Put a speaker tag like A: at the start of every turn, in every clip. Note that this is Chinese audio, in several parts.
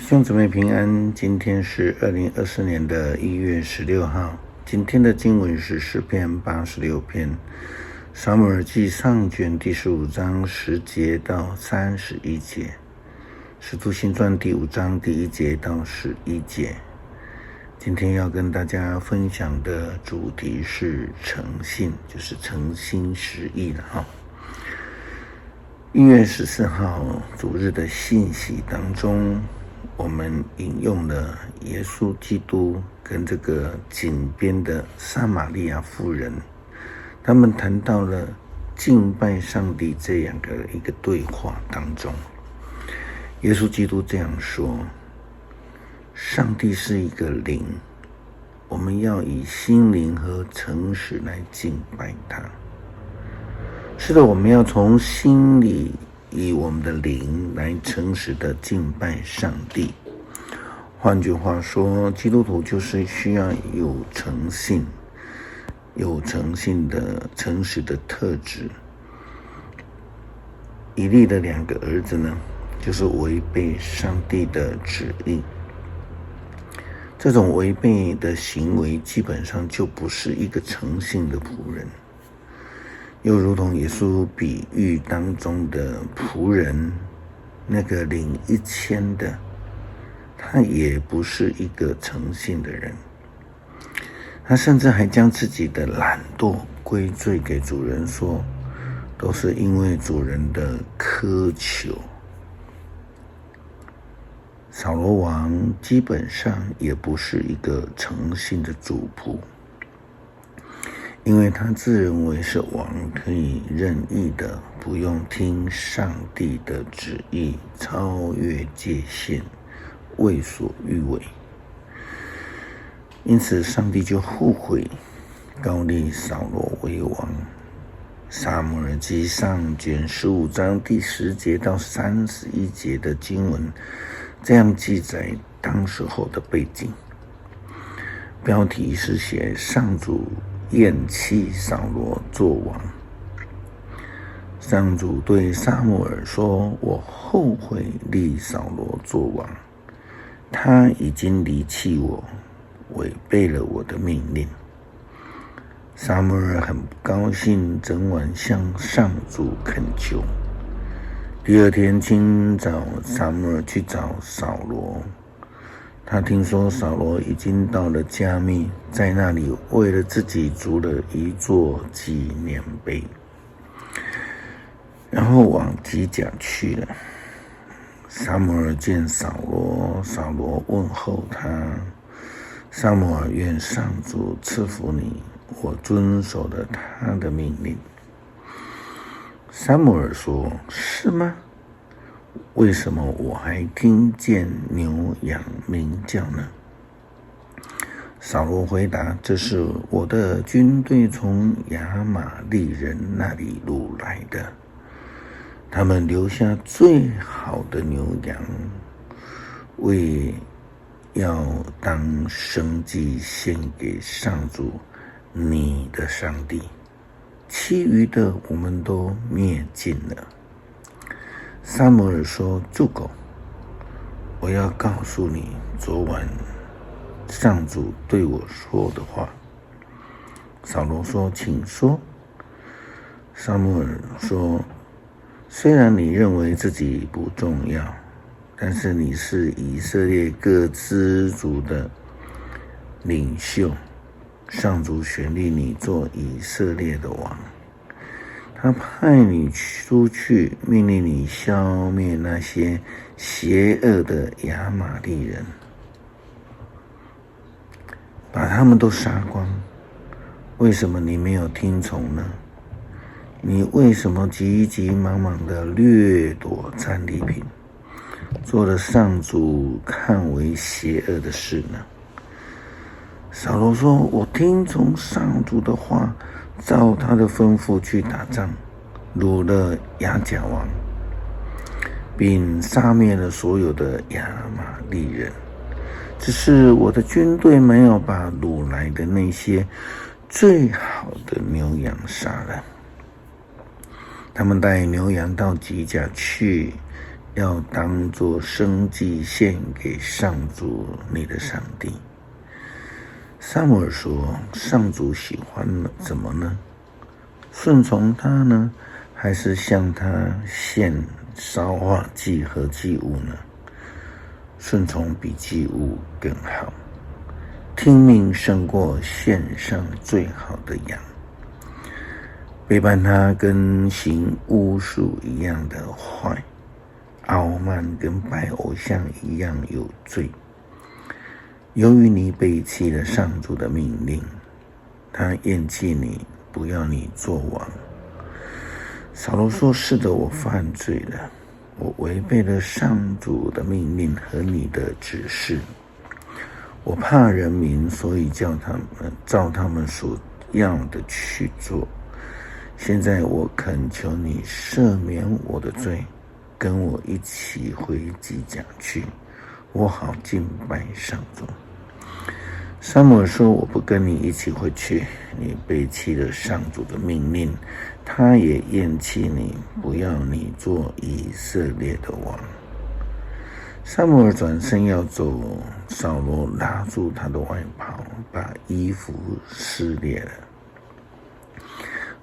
A: 兄姊妹平安，今天是2024年的1月16号。今天的经文是诗篇86篇，撒母耳记上卷第15章10节到31节，使徒行传第5章第1节到11节。今天要跟大家分享的主题是诚信，就是诚心实意了哈。1月14号主日的信息当中，我们引用了耶稣基督跟这个井边的撒玛利亚妇人，他们谈到了敬拜上帝这样的一个对话当中，耶稣基督这样说：上帝是一个灵，我们要以心灵和诚实来敬拜他。是的，我们要从心里以我们的灵来诚实的敬拜上帝。换句话说，基督徒就是需要有诚信的诚实的特质。以利的2个儿子呢，就是违背上帝的旨意。这种违背的行为基本上就不是一个诚信的仆人。又如同耶稣比喻当中的仆人，那个领1000的，他也不是一个诚信的人。他甚至还将自己的懒惰归罪给主人，说都是因为主人的苛求。扫罗王基本上也不是一个诚信的主仆，因为他自认为是王，可以任意的不用听上帝的旨意，超越界限，为所欲为。因此上帝就后悔，高立扫罗为王。撒母耳记上卷15章第10节到31节的经文这样记载当时候的背景，标题是写上主厌弃扫罗做王。上主对撒母耳说：我后悔立扫罗做王，他已经离弃我，违背了我的命令。撒母耳很不高兴，整晚向上主恳求。第二天清早，撒母耳去找扫罗。他听说扫罗已经到了迦密，在那里为了自己筑了一座纪念碑，然后往吉甲去了。撒母耳见扫罗，扫罗问候他。撒母耳愿上主赐福你，我遵守了他的命令。撒母耳说：是吗？为什么我还听见牛羊鸣叫呢？扫罗回答：这是我的军队从亚玛利人那里掳来的，他们留下最好的牛羊，为要当牲祭献给上主你的上帝，其余的我们都灭尽了。撒母耳说：住口！我要告诉你昨晚上主对我说的话。扫罗说：请说。撒母耳说：虽然你认为自己不重要，但是你是以色列各支族的领袖，上主选立你做以色列的王。他派你出去，命令你消灭那些邪恶的亚玛利人，把他们都杀光。为什么你没有听从呢？你为什么急急忙忙的掠夺战利品，做了上主看为邪恶的事呢？扫罗说：我听从上主的话，照他的吩咐去打仗，掳了亚甲王，并杀灭了所有的亚玛利人。只是我的军队没有把掳来的那些最好的牛羊杀了。他们带牛羊到吉甲去，要当作生祭献给上主你的上帝。撒母耳说，上主喜欢什么呢？顺从他呢，还是向他献烧化祭和祭物呢？顺从比祭物更好，听命胜过献上最好的羊。背叛他跟行巫术一样的坏，傲慢跟拜偶像一样有罪。由于你背弃了上主的命令，他厌弃你，不要你做王。扫罗说，是的，我犯罪了，我违背了上主的命令和你的指示。我怕人民，所以叫他们照他们所要的去做。现在我恳求你赦免我的罪，跟我一起回基甲去，我好敬拜上主。撒母耳说，我不跟你一起回去，你背弃了上主的命令，他也厌弃你，不要你做以色列的王。撒母耳转身要走，扫罗拉住他的外袍，把衣服撕裂了。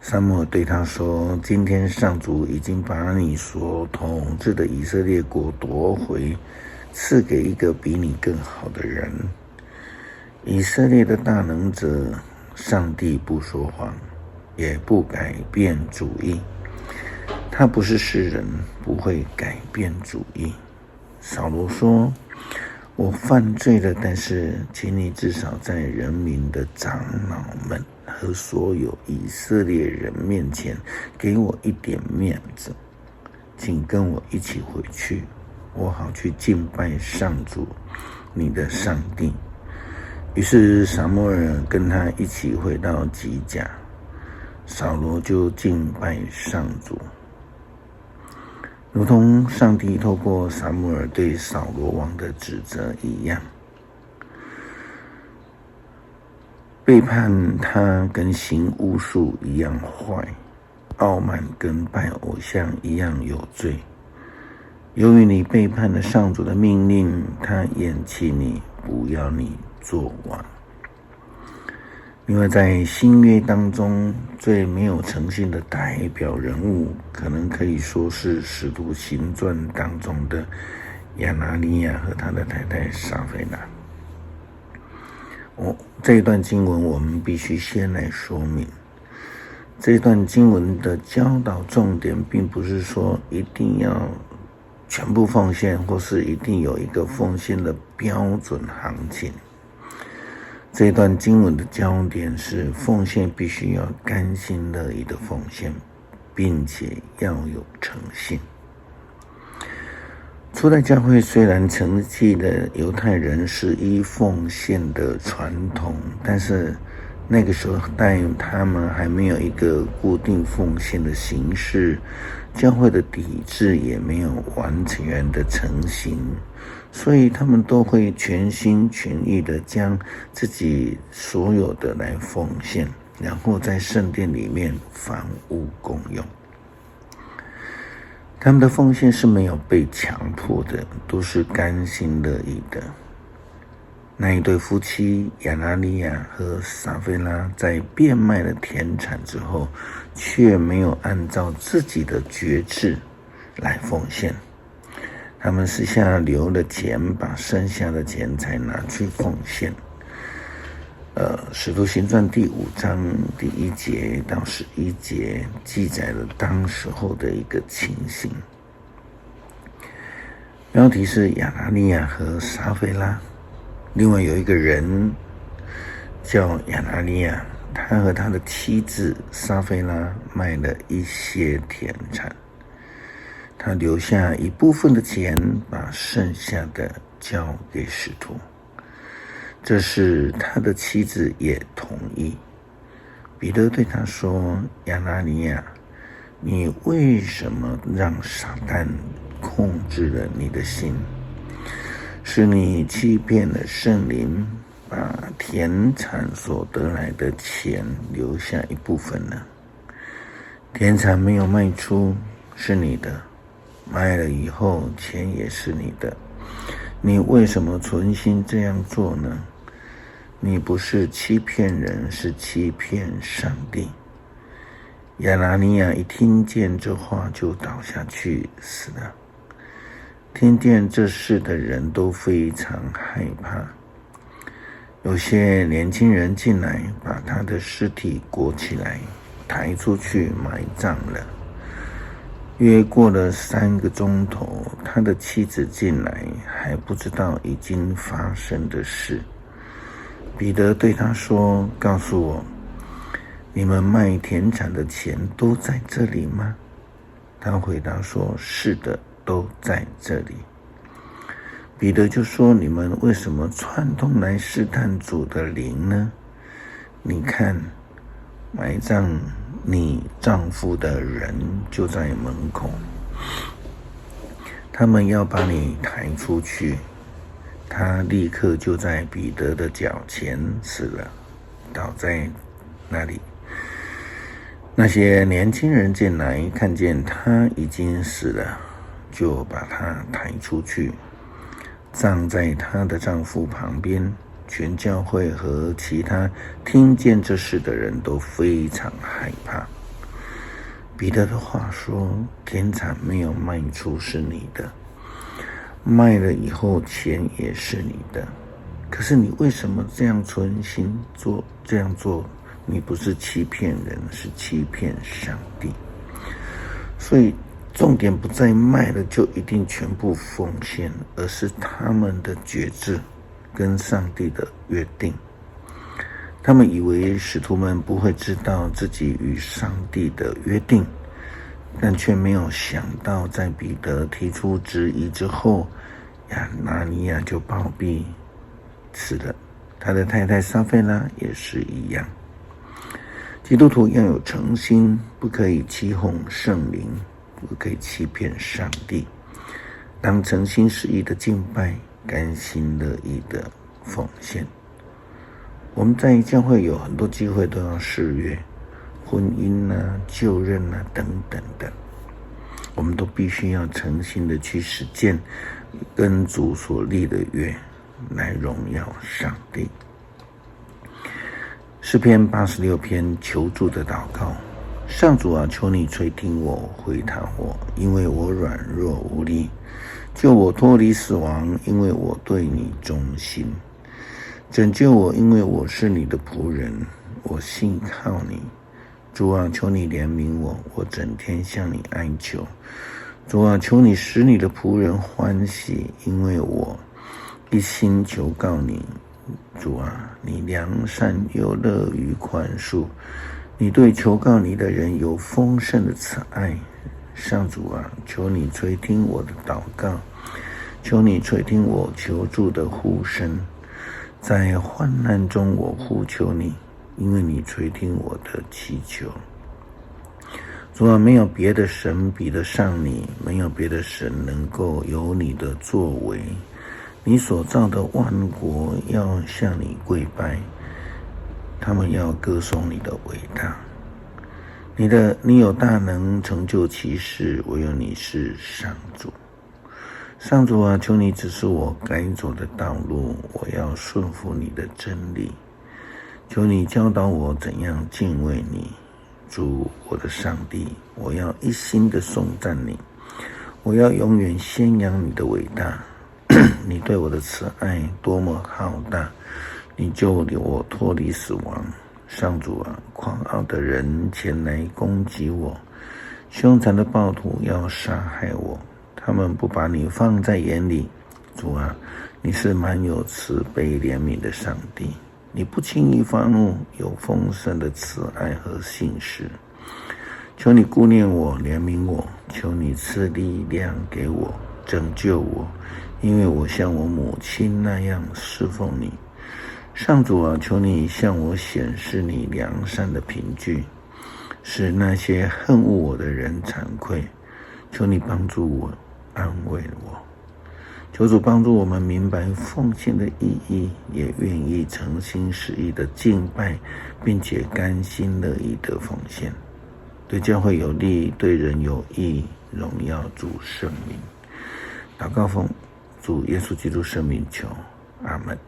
A: 撒母耳对他说，今天上主已经把你所统治的以色列国夺回，赐给一个比你更好的人。以色列的大能者，上帝不说谎，也不改变主意。他不是诗人，不会改变主意。扫罗说，我犯罪了，但是请你至少在人民的长老们和所有以色列人面前给我一点面子，请跟我一起回去，我好去敬拜上主你的上帝。于是撒母耳跟他一起回到基甲，扫罗就敬拜上主，如同上帝透过撒母耳对扫罗王的指责一样。背叛他跟行巫术一样坏，傲慢跟拜偶像一样有罪。由于你背叛了上主的命令，他厌弃你，不要你做王。另外，在新约当中最没有诚信的代表人物，可能可以说是《使徒行传》当中的亚拿尼亚和他的太太撒非拿。这一段经文我们必须先来说明，这段经文的教导重点并不是说一定要全部奉献，或是一定有一个奉献的标准行情。这段经文的焦点是奉献必须要甘心乐意的奉献，并且要有诚信。初代教会虽然承继了犹太人是依奉献的传统，但是那个时候他们还没有一个固定奉献的形式，教会的体制也没有完全的成型，所以他们都会全心全意的将自己所有的来奉献，然后在圣殿里面房屋共用。他们的奉献是没有被强迫的，都是甘心乐意的。那一对夫妻亚拿尼亚和撒非拉在变卖了田产之后，却没有按照自己的决志来奉献，他们私下留了钱，把剩下的钱才拿去奉献。使徒行传第5章第1节到11节记载了当时候的一个情形。标题是亚拿尼亚和撒非拉，另外有一个人叫亚拿尼亚，他和他的妻子撒非拉卖了一些田产，他留下一部分的钱，把剩下的交给使徒。这是他的妻子也同意。彼得对他说，亚拿尼亚，你为什么让撒旦控制了你的心，使你欺骗了圣灵，把田产所得来的钱留下一部分呢？田产没有卖出，是你的，卖了以后钱也是你的，你为什么存心这样做呢？你不是欺骗人，是欺骗上帝。亚拿尼亚一听见这话就倒下去死了。听见这事的人都非常害怕。有些年轻人进来，把他的尸体裹起来，抬出去埋葬了。约过了3个钟头，他的妻子进来，还不知道已经发生的事。彼得对他说：“告诉我，你们卖田产的钱都在这里吗？”他回答说：“是的，都在这里。”彼得就说：“你们为什么串通来试探主的灵呢？你看，埋葬你丈夫的人就在门口，他们要把你抬出去。”他立刻就在彼得的脚前死了，倒在那里。那些年轻人进来，看见他已经死了，就把他抬出去，葬在她的丈夫旁边。全教会和其他听见这事的人都非常害怕。彼得的话说：“田产没有卖出是你的，卖了以后钱也是你的，可是你为什么这样存心这样做？你不是欺骗人，是欺骗上帝。”所以重点不在卖了就一定全部奉献，而是他们的决志跟上帝的约定。他们以为使徒们不会知道自己与上帝的约定，但却没有想到，在彼得提出质疑之后，亚拿尼亚就暴毙死了。他的太太撒非拉也是一样。基督徒要有诚心，不可以欺哄圣灵，不可以欺骗上帝。当诚心实意的敬拜，甘心乐意的奉献。我们在教会有很多机会都要誓约，婚姻就任等等的，我们都必须要诚心的去实践跟主所立的约，来荣耀上帝。诗篇86篇求助的祷告：上主啊，求你垂听我，回答我，因为我软弱无力，救我脱离死亡，因为我对你忠心。拯救我，因为我是你的仆人，我信靠你。主啊，求你怜悯我，我整天向你哀求。主啊，求你使你的仆人欢喜，因为我一心求告你。主啊，你良善又乐于宽恕，你对求告你的人有丰盛的慈爱。上主啊，求你垂听我的祷告，求你垂听我求助的呼声。在患难中我呼求你，因为你垂听我的祈求。主啊，没有别的神比得上你，没有别的神能够有你的作为。你所造的万国要向你跪拜，他们要歌颂你的伟大。你有大能成就奇事，唯有你是上主。上主啊，求你指示我该走的道路，我要顺服你的真理。求你教导我怎样敬畏你。主我的上帝，我要一心的颂赞你，我要永远宣扬你的伟大。你对我的慈爱多么浩大，你救我脱离死亡。上主啊，狂傲的人前来攻击我，凶残的暴徒要杀害我，他们不把你放在眼里。主啊，你是满有慈悲怜悯的上帝，你不轻易发怒，有丰盛的慈爱和信实。求你顾念我，怜悯我，求你赐力量给我，拯救我，因为我像我母亲那样侍奉你。上主啊，求你向我显示你良善的凭据，使那些恨恶我的人惭愧。求你帮助我，安慰我。求主帮助我们明白奉献的意义，也愿意诚心实意的敬拜，并且甘心乐意的奉献。对教会有利，对人有益，荣耀主圣名。祷告奉主耶稣基督圣名求，阿们。